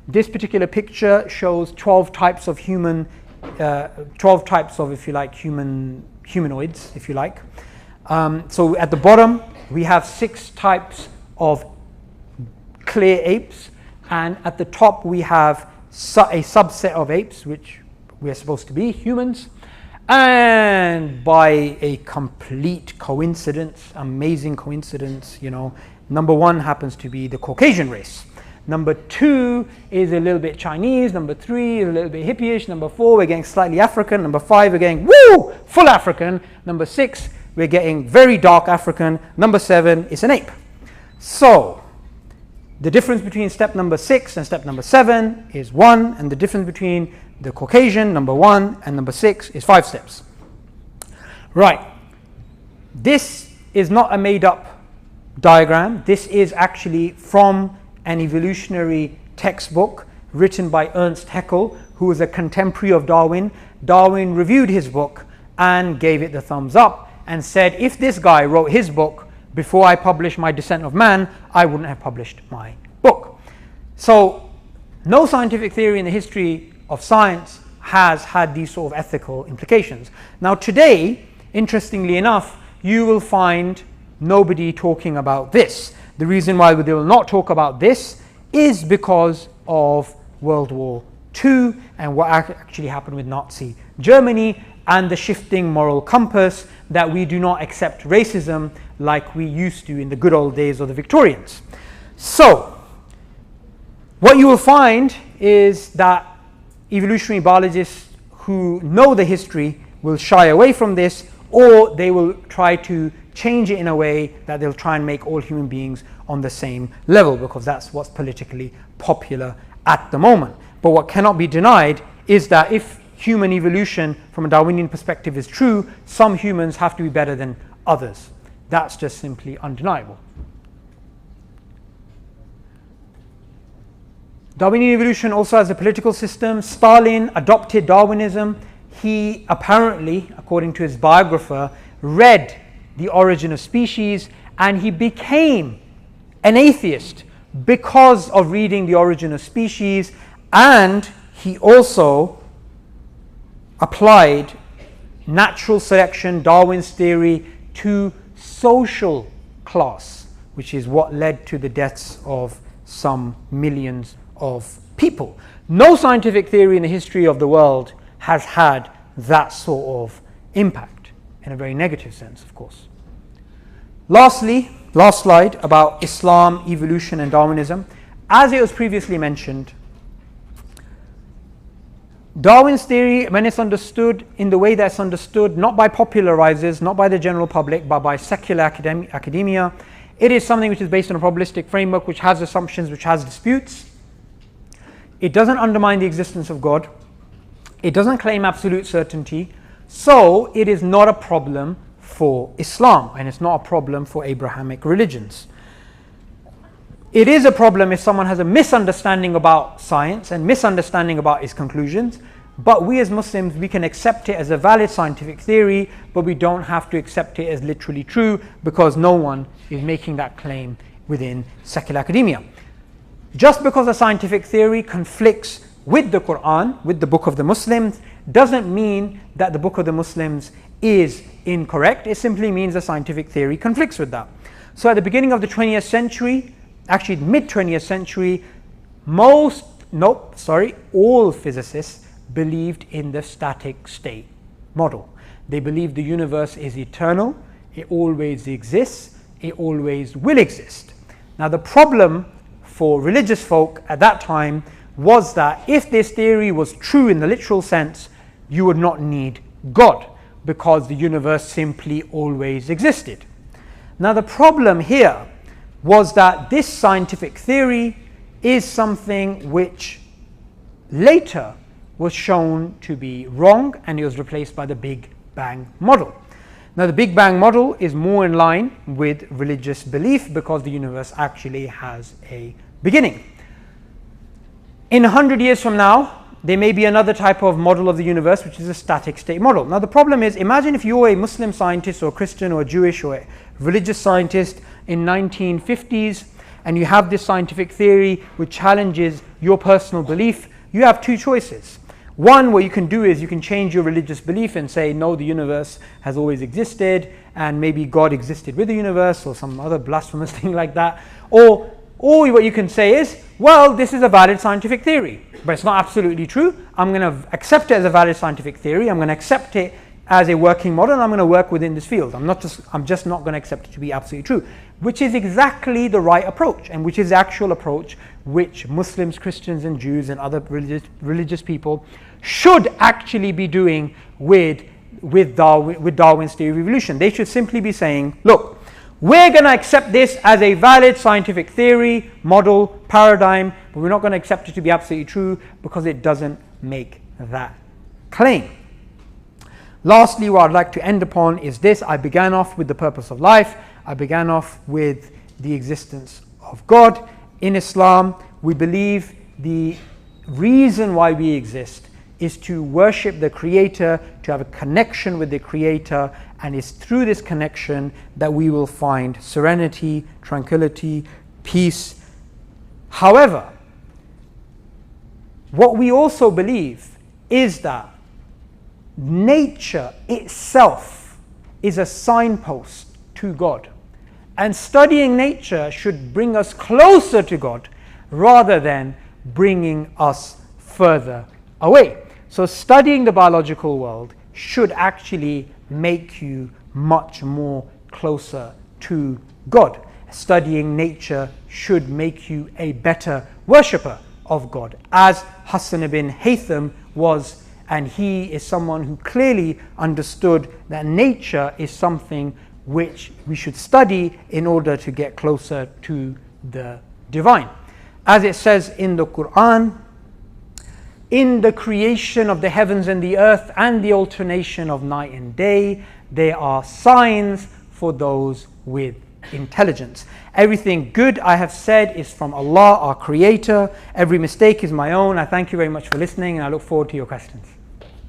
This particular picture shows 12 types of 12 types of, if you like, humanoids, if you like. So at the bottom, we have 6 types of clear apes, and at the top we have a subset of apes, which we are supposed to be humans. And by a complete coincidence, amazing coincidence, you know, number one happens to be the Caucasian race. Number two is a little bit Chinese. Number three is a little bit hippie-ish. Number four, we're getting slightly African. Number five, we're getting, woo, full African. Number six, we're getting very dark African. Number seven is an ape. So, the difference between step number 6 and step number 7 is 1, and the difference between the Caucasian, number 1, and number 6 is 5 steps. Right. This is not a made-up diagram. This is actually from an evolutionary textbook written by Ernst Haeckel, who was a contemporary of Darwin. Darwin reviewed his book and gave it the thumbs up and said, if this guy wrote his book before I published my Descent of Man, I wouldn't have published my book. So no scientific theory in the history of science has had these sort of ethical implications. Now today, interestingly enough, you will find nobody talking about this. The reason why they will not talk about this is because of World War II and what actually happened with Nazi Germany and the shifting moral compass that we do not accept racism like we used to in the good old days of the Victorians. So, what you will find is that evolutionary biologists who know the history will shy away from this, or they will try to change it in a way that they'll try and make all human beings on the same level, because that's what's politically popular at the moment. But what cannot be denied is that if human evolution from a Darwinian perspective is true, some humans have to be better than others. That's just simply undeniable. Darwinian evolution also has a political system. Stalin adopted Darwinism. He apparently, according to his biographer, read The Origin of Species, and he became an atheist because of reading The Origin of Species, and he also applied natural selection, Darwin's theory, to social class, which is what led to the deaths of some millions of people. No scientific theory in the history of the world has had that sort of impact, in a very negative sense, of course. Lastly, last slide about Islam, evolution and Darwinism. As it was previously mentioned, Darwin's theory, when it's understood in the way that's understood, not by popularizers, not by the general public, but by secular academia, it is something which is based on a probabilistic framework, which has assumptions, which has disputes. It doesn't undermine the existence of God. It doesn't claim absolute certainty. So it is not a problem for Islam, and it's not a problem for Abrahamic religions. It is a problem if someone has a misunderstanding about science and misunderstanding about its conclusions, but we as Muslims, we can accept it as a valid scientific theory, but we don't have to accept it as literally true, because no one is making that claim within secular academia. Just because a scientific theory conflicts with the Quran, with the Book of the Muslims, doesn't mean that the Book of the Muslims is incorrect. It simply means the scientific theory conflicts with that. So at the beginning of the 20th century, actually mid-20th century, all physicists believed in the static state model. They believed the universe is eternal, it always exists, it always will exist. Now the problem for religious folk at that time was that if this theory was true in the literal sense, you would not need God, because the universe simply always existed. Now the problem here was that this scientific theory is something which later was shown to be wrong, and it was replaced by the Big Bang model. Now the Big Bang model is more in line with religious belief, because the universe actually has a beginning. In 100 years from now, there may be another type of model of the universe, which is a static state model. Now the problem is, imagine if you're a Muslim scientist or a Christian or a Jewish or a religious scientist in 1950s, and you have this scientific theory which challenges your personal belief. You have two choices. One, what you can do is you can change your religious belief and say, no, the universe has always existed, and maybe God existed with the universe, or some other blasphemous thing like that. Or what you can say is, well, this is a valid scientific theory, but it's not absolutely true. I'm going to accept it as a valid scientific theory. I'm going to accept it as a working model, and I'm going to work within this field. I'm just not going to accept it to be absolutely true, which is exactly the right approach, and which is the actual approach which Muslims, Christians, and Jews and other religious people should actually be doing with Darwin's theory of evolution. They should simply be saying, look, we're going to accept this as a valid scientific theory, model, paradigm, but we're not going to accept it to be absolutely true because it doesn't make that claim. Lastly, what I'd like to end upon is this. I began off with the purpose of life. I began off with the existence of God. In Islam, we believe the reason why we exist is to worship the Creator, to have a connection with the Creator, and it's through this connection that we will find serenity, tranquility, peace. However, what we also believe is that nature itself is a signpost to God. And studying nature should bring us closer to God rather than bringing us further away. So studying the biological world should actually make you much more closer to God. Studying nature should make you a better worshipper of God, as Hassan ibn Haytham was. And he is someone who clearly understood that nature is something which we should study in order to get closer to the divine. As it says in the Quran, in the creation of the heavens and the earth and the alternation of night and day, there are signs for those with intelligence. Everything good I have said is from Allah, our Creator. Every mistake is my own. I thank you very much for listening, and I look forward to your questions.